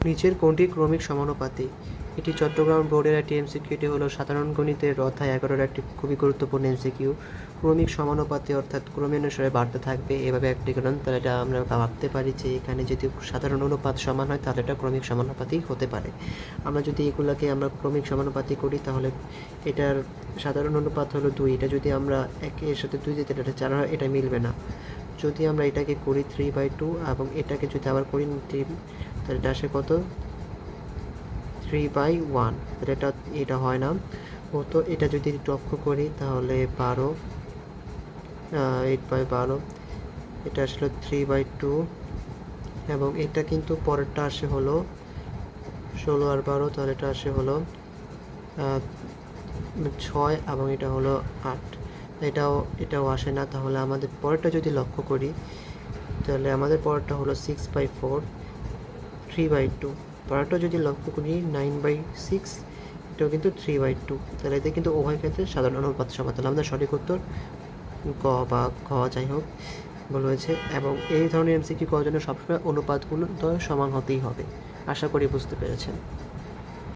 নিচের কোনটি ক্রমিক সমানুপাতি? এটি চট্টগ্রাম বোর্ডের একটি এমসিকিউ। এটি হলো সাধারণ গণিতের অধ্যায় 11-র একটি খুবই গুরুত্বপূর্ণ এমসিকিউ। ক্রমিক সমানুপাতি অর্থাৎ ক্রমানুসারে বাড়তে থাকবে, এভাবে একটি কারণ, তাহলে এটা আমরা ভাবতে পারি যে এখানে যদি সাধারণ অনুপাত সমান হয় তাহলে এটা ক্রমিক সমানুপাতি হতে পারে। আমরা যদি এগুলোকে আমরা ক্রমিক সমানুপাতি করি তাহলে এটার সাধারণ অনুপাত হলো 2, এটা যদি আমরা এর সাথে 2 দিতে এটা 4 হয়, এটা মিলবে না। যদি আমরা এটাকে করি 3/2 এবং এটাকে যদি আবার করি 3, তাহলে এটা আসে কত? 3/1। তাহলে এটা হয় না। ও তো এটা যদি লক্ষ্য করি তাহলে 12, 8/12, এটা আসলে 3/2 এবং এটা কিন্তু পরেরটা আসে হলো 16 আর 12, তাহলে এটা আসে হলো 6 এবং এটা হলো 8। এটাও আসে না। তাহলে আমাদের পরেরটা যদি লক্ষ্য করি তাহলে আমাদের পরেরটা হলো 6/4, 3/2। পরেরটা যদি লক্ষ্য করি 9/6, এটাও কিন্তু 3/2। তাহলে এতে কিন্তু উভয় ক্ষেত্রে সাধারণ অনুপাত সমান। তাহলে আমাদের সঠিক উত্তর গ বা ঘ, যাই হোক, বলা হয়েছে। এবং এই ধরনের এমসিকিউ করার জন্য সবসময় অনুপাতগুলো তো সমান হতেই হবে। আশা করি বুঝতে পেরেছেন।